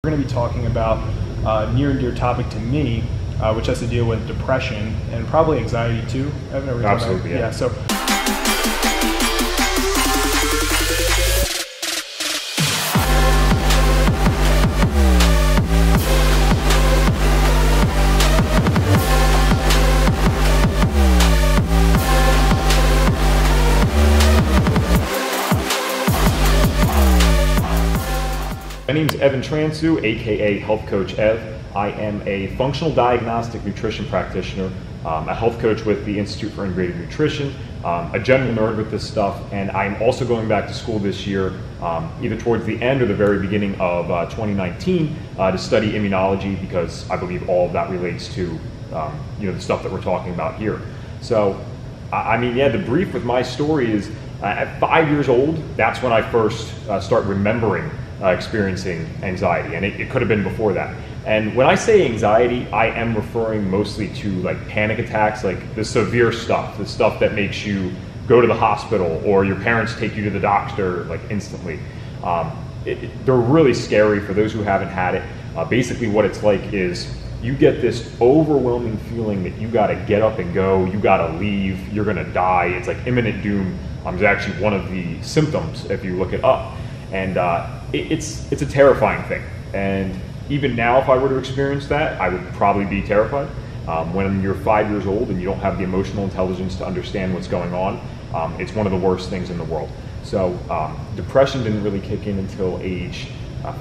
We're going to be talking about a near and dear topic to me, which has to deal with depression and probably anxiety too. Evan, absolutely, yeah. So. My name is Evan Transue, aka Health Coach Ev. I am a functional diagnostic nutrition practitioner, a health coach with the Institute for Integrative Nutrition, a general nerd with this stuff, and I'm also going back to school this year, either towards the end or the very beginning of 2019, to study immunology, because I believe all of that relates to the stuff that we're talking about here. So, the brief with my story is at 5 years old, that's when I first start remembering experiencing anxiety, and it could have been before that. And when I say anxiety, I am referring mostly to like panic attacks, like the severe stuff, the stuff that makes you go to the hospital or your parents take you to the doctor like instantly. They're really scary for those who haven't had it. Basically what it's like is you get this overwhelming feeling that you gotta get up and go, you gotta leave, you're gonna die. It's like imminent doom. It's actually one of the symptoms if you look it up. And it's a terrifying thing. And even now, if I were to experience that, I would probably be terrified. When you're 5 years old and you don't have the emotional intelligence to understand what's going on, it's one of the worst things in the world. So depression didn't really kick in until age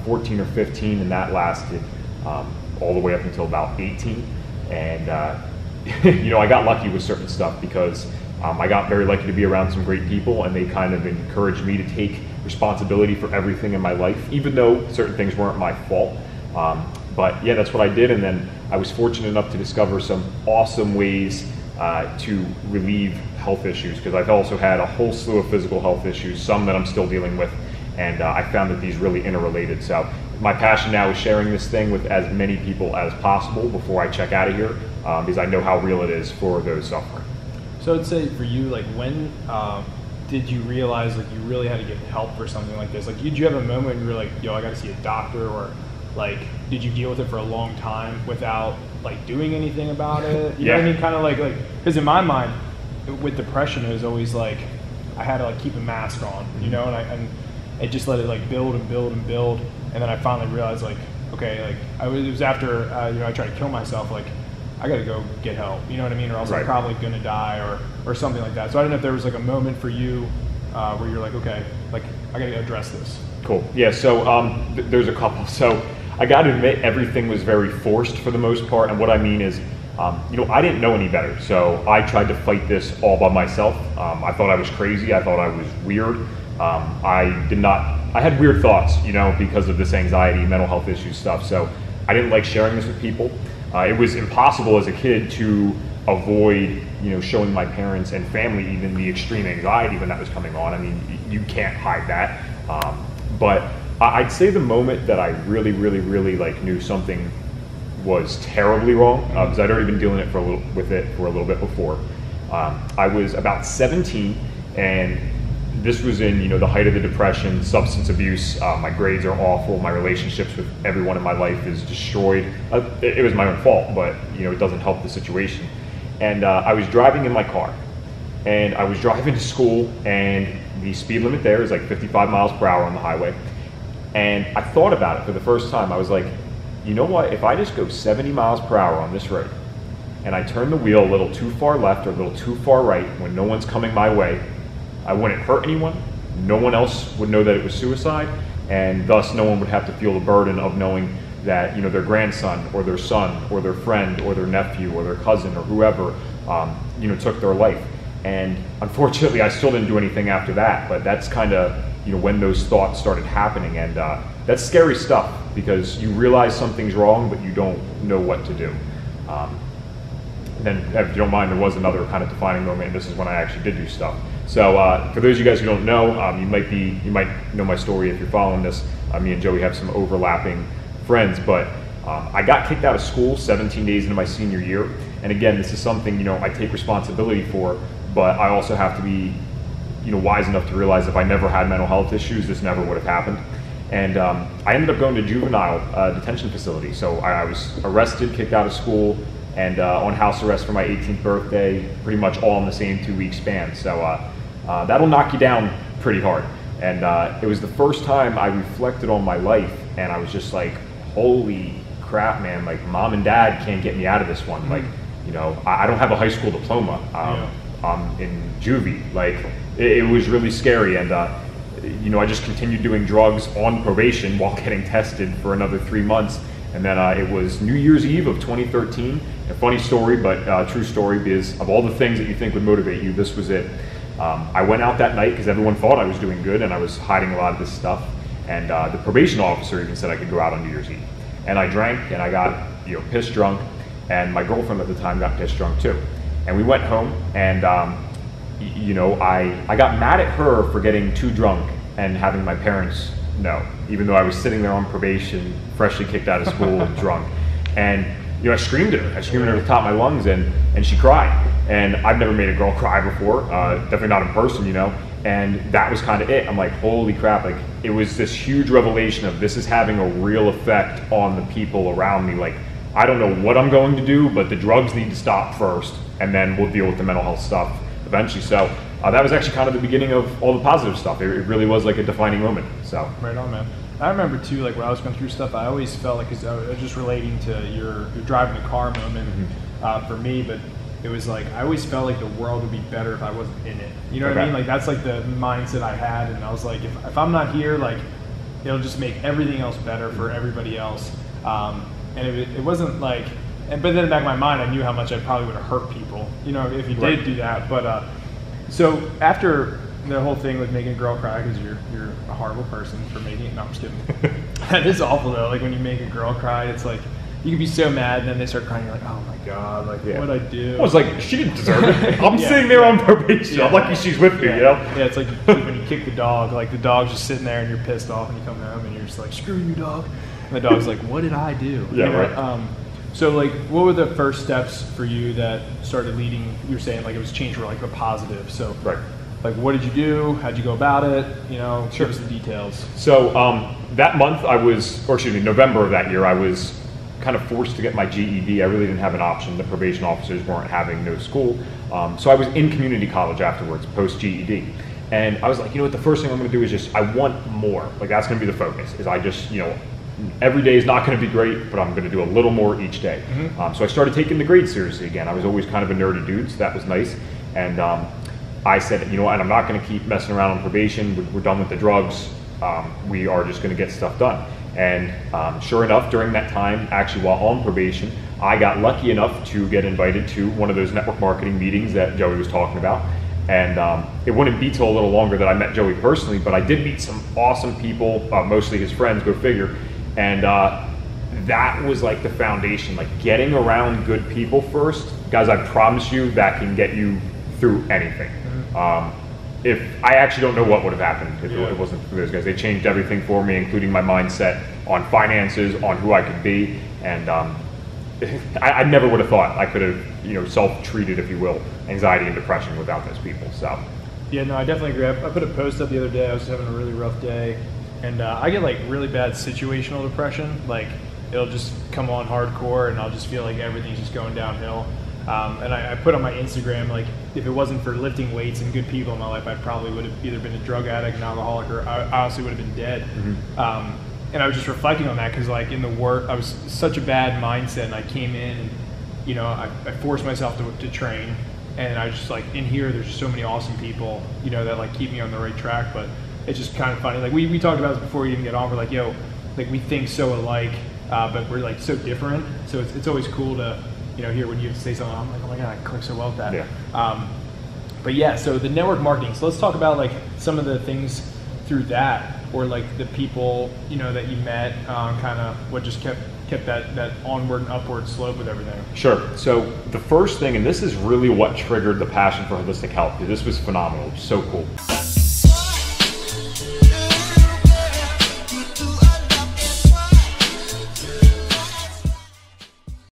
14 or 15, and that lasted all the way up until about 18. And I got lucky with certain stuff because I got very lucky to be around some great people, and they kind of encouraged me to take responsibility for everything in my life, even though certain things weren't my fault. But yeah, that's what I did, and then I was fortunate enough to discover some awesome ways to relieve health issues, because I've also had a whole slew of physical health issues, some that I'm still dealing with, and I found that these really interrelated. So my passion now is sharing this thing with as many people as possible before I check out of here, because I know how real it is for those suffering. So I'd say for you, like when did you realize like you really had to get help for something like this? Like did you have a moment where you were like, yo, I got to see a doctor, or like did you deal with it for a long time without like doing anything about it? You know what I mean? Kind of like because in my mind with depression it was always like I had to like keep a mask on, you know, and it just let it like build and build and build, and then I finally realized like okay, like it was after I tried to kill myself, like I gotta go get help, you know what I mean, or else I'm probably gonna die or something like that. So I don't know if there was like a moment for you where you're like, okay, like I gotta address this. Cool. Yeah. So there's a couple. So I got to admit, everything was very forced for the most part, and what I mean is, I didn't know any better, so I tried to fight this all by myself. I thought I was crazy. I thought I was weird. I had weird thoughts, because of this anxiety, mental health issues stuff. So I didn't like sharing this with people. It was impossible as a kid to avoid, showing my parents and family even the extreme anxiety when that was coming on. I mean, you can't hide that. But I'd say the moment that I really, really, really knew something was terribly wrong, because I'd already been dealing with it for a little bit before. I was about 17, and this was in the height of the depression, substance abuse. My grades are awful. My relationships with everyone in my life is destroyed. It was my own fault, but it doesn't help the situation. And I was driving in my car, and I was driving to school, and the speed limit there is like 55 miles per hour on the highway. And I thought about it for the first time. I was like, you know what? If I just go 70 miles per hour on this road, and I turn the wheel a little too far left or a little too far right when no one's coming my way, I wouldn't hurt anyone, no one else would know that it was suicide, and thus no one would have to feel the burden of knowing that their grandson or their son or their friend or their nephew or their cousin or whoever took their life. And unfortunately I still didn't do anything after that, but that's kind of when those thoughts started happening, and that's scary stuff because you realize something's wrong but you don't know what to do. Then if you don't mind, there was another kind of defining moment, and this is when I actually did do stuff. So for those of you guys who don't know, you might know my story if you're following this. Me and Joey have some overlapping friends, but I got kicked out of school 17 days into my senior year. And again, this is something I take responsibility for, but I also have to be wise enough to realize if I never had mental health issues, this never would have happened. And I ended up going to juvenile detention facility. So I was arrested, kicked out of school, and on house arrest for my 18th birthday, pretty much all in the same 2-week span. So that'll knock you down pretty hard. And it was the first time I reflected on my life, and I was just like, holy crap, man, like mom and dad can't get me out of this one. Mm-hmm. Like, you know, I don't have a high school diploma. I'm in juvie. Like, it was really scary. And you know, I just continued doing drugs on probation while getting tested for another 3 months. And then it was New Year's Eve of 2013. A funny story, but true story, because of all the things that you think would motivate you, this was it. I went out that night because everyone thought I was doing good and I was hiding a lot of this stuff. And the probation officer even said I could go out on New Year's Eve. And I drank and I got, you know, pissed drunk. And my girlfriend at the time got pissed drunk too. And we went home, and you know, I got mad at her for getting too drunk and having my parents know, even though I was sitting there on probation, freshly kicked out of school and drunk. And you know, I screamed at her. I screamed at her at the top of my lungs, and she cried. And I've never made a girl cry before, definitely not in person, you know. And that was kind of it. I'm like, holy crap! Like, it was this huge revelation of this is having a real effect on the people around me. Like, I don't know what I'm going to do, but the drugs need to stop first, and then we'll deal with the mental health stuff eventually. So that was actually kind of the beginning of all the positive stuff. It really was like a defining moment. So right on, man. I remember too, like when I was going through stuff, I always felt like, cause I was just relating to your driving the car moment for me, but it was like I always felt like the world would be better if I wasn't in it. You know what I mean? Like that's like the mindset I had, and I was like, if I'm not here, like it'll just make everything else better for everybody else. And it wasn't like, but then in the back of my mind, I knew how much I probably would have hurt people, you know, if you did do that. But so after the whole thing with making a girl cry, because you're a horrible person for making it. No, I'm just kidding. That is awful though. Like when you make a girl cry, it's like you can be so mad, and then they start crying. You're like, oh my god, like what'd I do? I was like, she didn't deserve it. I'm sitting there on probation. I'm lucky she's with me, you know. Yeah, it's like when you kick the dog. Like the dog's just sitting there, and you're pissed off, and you come home, and you're just like, screw you, dog. And the dog's like, what did I do? Yeah, you know? right. So like, what were the first steps for you that started leading? You were saying like it was change for like the positive. So like, what did you do? How'd you go about it? You know, give us the details. So that month November of that year, I was kind of forced to get my GED. I really didn't have an option. The probation officers weren't having no school. So I was in community college afterwards, post GED. And I was like, you know what, the first thing I'm going to do is just, I want more. Like that's going to be the focus, is I just, you know, every day is not going to be great, but I'm going to do a little more each day. So I started taking the grades seriously again. I was always kind of a nerdy dude, so that was nice. And I said, you know what, I'm not going to keep messing around on probation. We're done with the drugs. We are just going to get stuff done. And sure enough, during that time, actually while on probation, I got lucky enough to get invited to one of those network marketing meetings that Joey was talking about. And it wouldn't be till a little longer that I met Joey personally, but I did meet some awesome people, mostly his friends, go figure. And that was like the foundation, like getting around good people first. Guys, I promise you that can get you through anything. If I actually don't know what would have happened if it wasn't for those guys. They changed everything for me, including my mindset on finances, on who I could be. And I never would have thought I could have, you know, self-treated, if you will, anxiety and depression without those people. So yeah, no, I definitely agree. I put a post up the other day. I was having a really rough day, and I get like really bad situational depression. Like it'll just come on hardcore, and I'll just feel like everything's just going downhill. And I put on my Instagram, like, if it wasn't for lifting weights and good people in my life, I probably would have either been a drug addict, an alcoholic, or I honestly would have been dead. And I was just reflecting on that, because like in the work, I was such a bad mindset, and I came in and, you know, I forced myself to train, and I was just like, in here, there's just so many awesome people, you know, that like keep me on the right track. But it's just kind of funny. Like we talked about this before you even get on. We're like, yo, like we think so alike, but we're like so different. So it's always cool to, you know, hear when you say something, I'm like, oh my god, I click so well with that. But yeah, so the network marketing. So let's talk about like some of the things through that, or like the people, you know, that you met, kind of what just kept that onward and upward slope with everything. Sure. So the first thing, and this is really what triggered the passion for holistic health, because this was phenomenal, it was so cool.